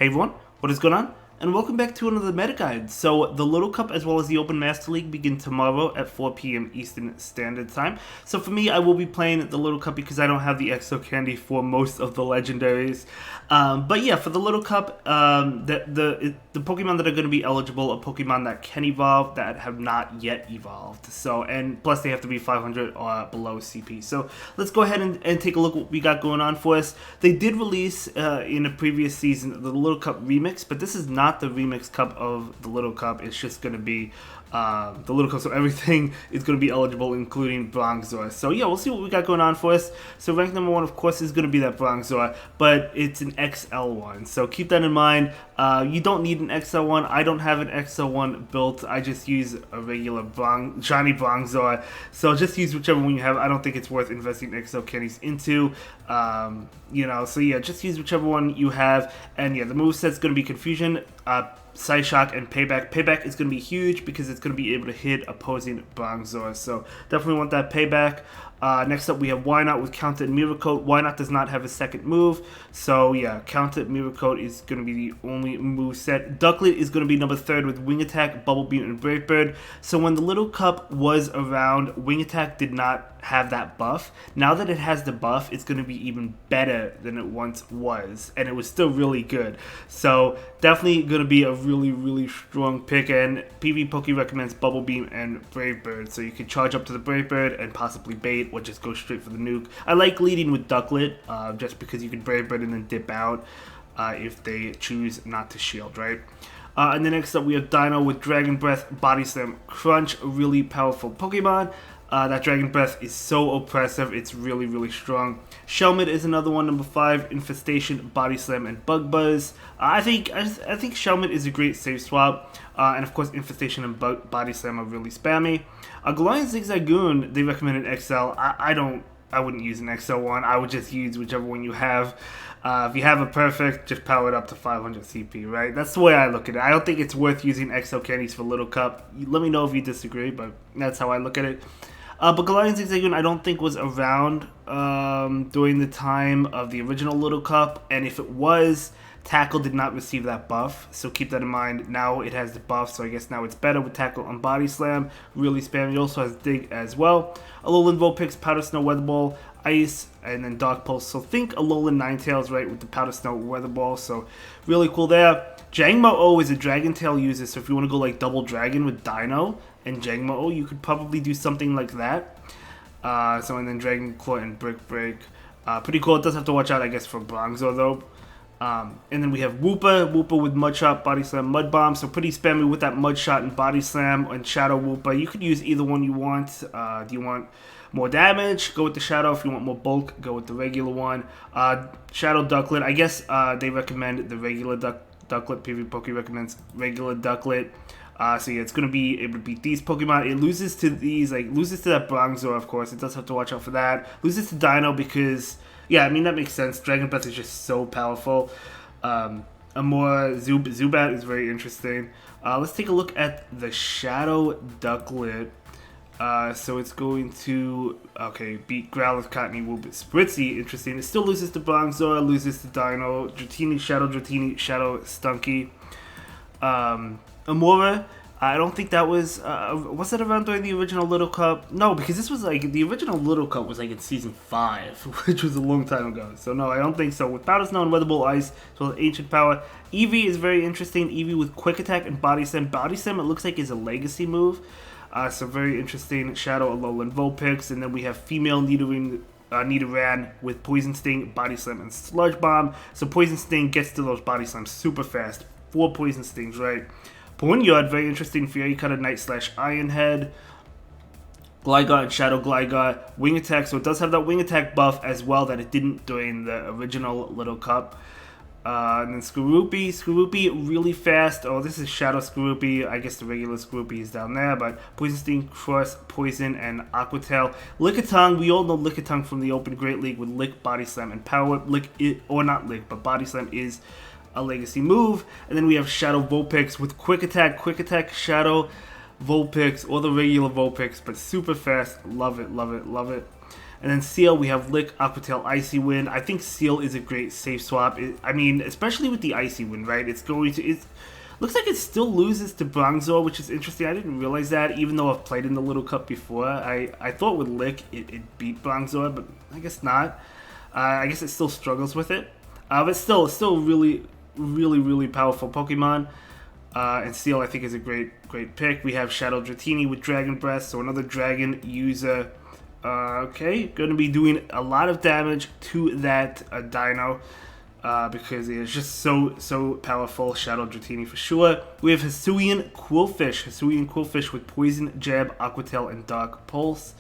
Hey everyone, what is going on? And welcome back to another meta guide. So the Little Cup as well as the Open Master League begin tomorrow at 4 p.m. Eastern Standard Time. So for me, I will be playing the Little Cup because I don't have the Exo Candy for most of the legendaries. But yeah, for the Little Cup, the Pokemon that are going to be eligible are Pokemon that can evolve that have not yet evolved. So, and plus they have to be 500 or below CP. So let's go ahead and take a look at what we got going on for us. They did release in a previous season the Little Cup remix, but this is not the remix cup of the Little Cup. It's just going to be the Little Cup, so everything is going to be eligible, including Bronzor. So yeah, we'll see what we got going on for us. So rank number 1, of course, is going to be that Bronzor, but it's an XL one, so keep that in mind. You don't need an XL one. I don't have an XL one built. I just use a regular shiny Bronzor, so just use whichever one you have. I don't think it's worth investing XL candies into. So yeah, just use whichever one you have. And yeah, the moveset's going to be Confusion, Psyshock, and Payback. Payback is going to be huge because it's going to be able to hit opposing Bronzor, so definitely want that Payback. Next up, we have Why Not with Counter and Mirror Coat. Why Not does not have a second move, so yeah, Counter Mirror Coat is going to be the only move set. Ducklet is going to be number 3 with Wing Attack, Bubble Beam, and Brave Bird. So when the Little Cup was around, Wing Attack did not have that buff. Now that it has the buff, it's going to be even better than it once was, and it was still really good. So definitely going to be a really strong pick, and PV Poke recommends Bubble Beam and Brave Bird, so you can charge up to the Brave Bird and possibly bait or just go straight for the nuke. I like leading with Ducklet just because you can Brave Bird and then dip out if they choose not to shield, right? And then next up we have Dino with Dragon Breath, Body Slam, Crunch, a really powerful Pokemon. That Dragon Breath is so oppressive, it's really strong. Shelmet is another one, number 5, Infestation, Body Slam, and Bug Buzz. I think Shelmet is a great save swap, and of course Infestation and Body Slam are really spammy. Galarian Zigzagoon, they recommend an XL. I wouldn't use an XL one. I would just use whichever one you have. If you have a perfect, just power it up to 500 CP, right? That's the way I look at it. I don't think it's worth using XL candies for Little Cup. Let me know if you disagree, but that's how I look at it. But Galarian Zigzagoon I don't think was around during the time of the original Little Cup, and if it was, Tackle did not receive that buff, so keep that in mind. Now it has the buff, so I guess now it's better with Tackle on Body Slam. Really spammy. It also has Dig as well. Alolan Vulpix, Powder Snow, Weather Ball, Ice, and then Dark Pulse. So think Alolan Ninetales, right, with the Powder Snow, Weather Ball. So really cool there. Jangmo-o is a Dragon Tail user, so if you want to go like Double Dragon with Dino and Jangmo-o, you could probably do something like that. And then Dragon Claw and Brick Break. Pretty cool. It does have to watch out, I guess, for Bronzor though. And then we have Wooper with Mud Shot, Body Slam, Mud Bomb. So pretty spammy with that Mud Shot and Body Slam and Shadow Wooper. You could use either one you want. Do you want more damage? Go with the Shadow. If you want more bulk, go with the regular one. Shadow Ducklet. I guess they recommend the regular Ducklet. PV Poke recommends regular Ducklet. So yeah, it's going to be able to beat these Pokemon. It loses to these, loses to that Bronzor, of course. It does have to watch out for that. Loses to Dino because, yeah, I mean, that makes sense. Dragon Breath is just so powerful. A more Zubat is very interesting. Let's take a look at the Shadow Ducklet. So it's going to, beat Growlithe, Cottonee, Whoopit, Spritzy. Interesting. It still loses to Bronzor, loses to Dino, Dratini, Shadow Stunky. Amora, I don't think that was that around during the original Little Cup? No, because this was the original Little Cup was in season 5, which was a long time ago. So no, I don't think so. With Powder Snow and Weather Ball, Ice, as well as Ancient Power. Eevee is very interesting. Eevee with Quick Attack and Body Slam. Body Slam, it looks like, is a legacy move. So very interesting. Shadow, Alolan Vulpix, and then we have female Nidoran with Poison Sting, Body Slam, and Sludge Bomb. So Poison Sting gets to those Body Slams super fast. 4 Poison Stings, right? Ponyard, very interesting. Fury Cutter, Knight/Iron Head. Gligar and Shadow Gligar. Wing Attack, so it does have that Wing Attack buff as well that it didn't during the original Little Cup. And then Skorupi, really fast. Oh, this is Shadow Skorupi. I guess the regular Skorupi is down there, but Poison Sting, Cross, Poison, and Aqua Tail. Lickitung, we all know Lickitung from the Open Great League with Lick, Body Slam, and Power Whip. Not Lick, but Body Slam is a legacy move. And then we have Shadow Vulpix with Quick Attack, Shadow Vulpix, or the regular Vulpix, but super fast. Love it. And then Seal, we have Lick, Aquatail, Icy Wind. I think Seal is a great safe swap. I mean, especially with the Icy Wind, right? Looks like it still loses to Bronzor, which is interesting. I didn't realize that, even though I've played in the Little Cup before. I thought with Lick it beat Bronzor, but I guess not. I guess it still struggles with it. But still really, really, really powerful Pokemon. And Seal, I think, is a great pick. We have Shadow Dratini with Dragon Breath, so another Dragon user. Okay, going to be doing a lot of damage to that Dino. Because it is just so powerful. Shadow Dratini for sure. We have Hisuian Quillfish with Poison Jab, Aquatail, and Dark Pulse.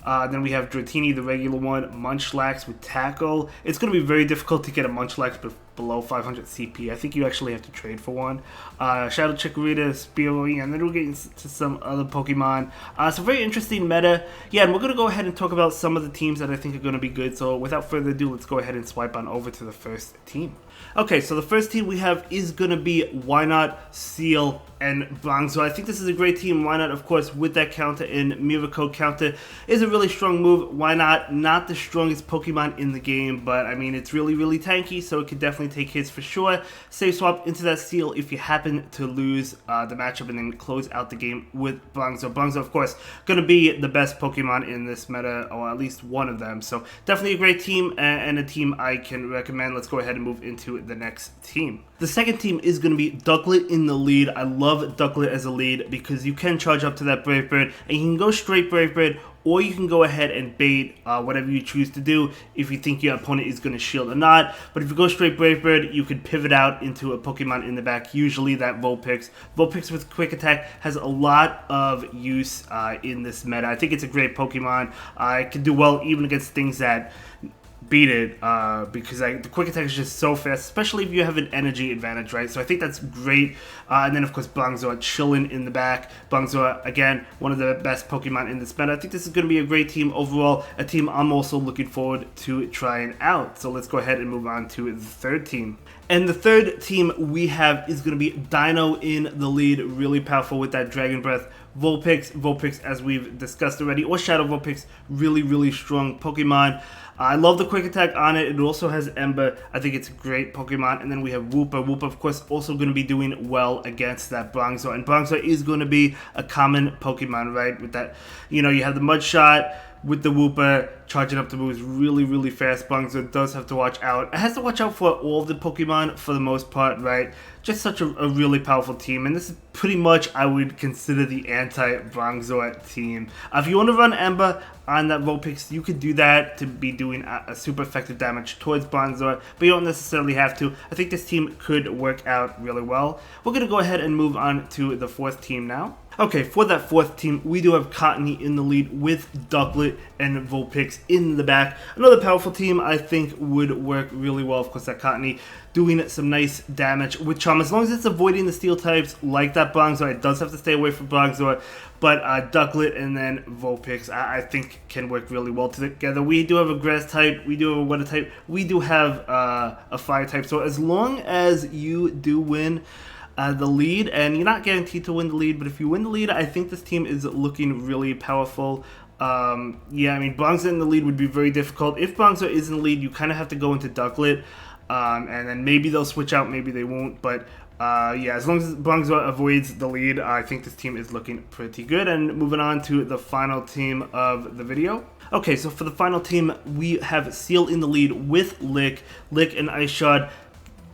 Then we have Dratini, the regular one, Munchlax with Tackle. It's going to be very difficult to get a Munchlax below 500 CP. I think you actually have to trade for one. Shadow Chikorita, Spearow, and then we'll get into some other Pokemon. So very interesting meta. Yeah, and we're going to go ahead and talk about some of the teams that I think are going to be good. So without further ado, let's go ahead and swipe on over to the first team. Okay, so the first team we have is going to be Wynaut, Seal, and Bronzor. I think this is a great team. Wynaut, of course, with that counter in Miracle counter, is a really strong move. Wynaut, not the strongest Pokemon in the game, but I mean, it's really, really tanky, so it could definitely take hits for sure. Safe swap into that Seal if you happen to lose the matchup and then close out the game with Bronzor. Bronzor, of course, going to be the best Pokemon in this meta, or at least one of them. So definitely a great team and a team I can recommend. Let's go ahead and move into the next team. The second team is going to be Ducklet in the lead. I love Ducklet as a lead because you can charge up to that Brave Bird and you can go straight Brave Bird, or you can go ahead and bait whatever you choose to do if you think your opponent is going to shield or not. But if you go straight Brave Bird, you could pivot out into a Pokemon in the back, usually that Vulpix. Vulpix with Quick Attack has a lot of use in this meta. I think it's a great Pokemon. It can do well even against things that beat it because the Quick Attack is just so fast, especially if you have an energy advantage, right? So I think that's great. And then, of course, Bronzor chilling in the back. Bronzor, again, one of the best Pokemon in this meta. I think this is going to be a great team overall, a team I'm also looking forward to trying out. So let's go ahead and move on to the third team. And the third team we have is going to be Dino in the lead, really powerful with that Dragon Breath. Vulpix, as we've discussed already, or Shadow Vulpix, really, really strong Pokemon. I love the Quick Attack on it. It also has Ember. I think it's a great Pokemon. And then we have Wooper. Wooper, of course, also going to be doing well against that Bronzor. And Bronzor is going to be a common Pokemon, right? With that, you have the Mud Shot with the Wooper, charging up the moves really, really fast. Bronzor does have to watch out. It has to watch out for all of the Pokemon for the most part, right? Just such a really powerful team. And this is pretty much, I would consider the anti-Bronzor team. If you want to run Ember on that Vulpix, you could do that to be doing a super effective damage towards Bronzor, but you don't necessarily have to. I think this team could work out really well. We're going to go ahead and move on to the fourth team now. Okay, for that fourth team, we do have Cottony in the lead with Ducklet and Vulpix in the back. Another powerful team I think would work really well. Of course, that Cottony doing some nice damage with Charm. As long as it's avoiding the steel types like that Bronzor, it does have to stay away from Bronzor. But Ducklet and then Vulpix, I think can work really well together. We do have a grass type, we do have a water type, we do have a fire type. So as long as you do win the lead, and you're not guaranteed to win the lead, but if you win the lead, I think this team is looking really powerful. Yeah, I mean, Bronzor in the lead would be very difficult. If Bronzor is in the lead, you kind of have to go into Ducklet, and then maybe they'll switch out, maybe they won't, but yeah, as long as Bronzor avoids the lead, I think this team is looking pretty good. And moving on to the final team of the video. Okay, so for the final team, we have Seal in the lead with Lick. Lick and Ice Shard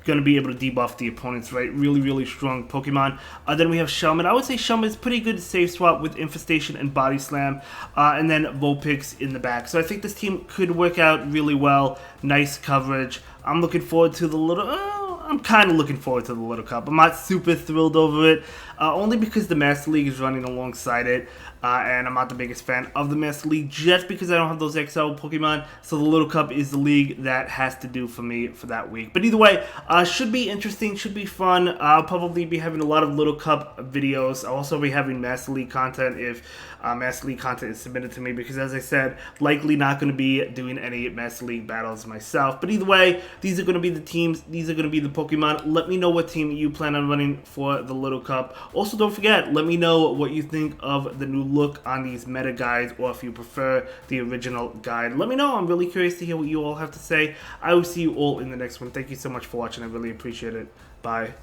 going to be able to debuff the opponents, right? Really, really strong Pokemon. Then we have Shelmet. I would say Shelmet is pretty good safe swap with Infestation and Body Slam. And then Vulpix in the back. So I think this team could work out really well. Nice coverage. I'm looking forward to the little... I'm kind of looking forward to the Little Cup. I'm not super thrilled over it, only because the Master League is running alongside it, and I'm not the biggest fan of the Master League just because I don't have those XL Pokemon, so the Little Cup is the league that has to do for me for that week. But either way, should be interesting, should be fun. I'll probably be having a lot of Little Cup videos. I'll also be having Master League content if Master League content is submitted to me, because as I said, likely not going to be doing any Master League battles myself. But either way, these are going to be the teams, these are going to be the Pokemon. Let me know what team you plan on running for the Little Cup. Also, don't forget, let me know what you think of the new look on these meta guides, or if you prefer the original guide. Let me know. I'm really curious to hear what you all have to say. I will see you all in the next one. Thank you so much for watching. I really appreciate it. Bye.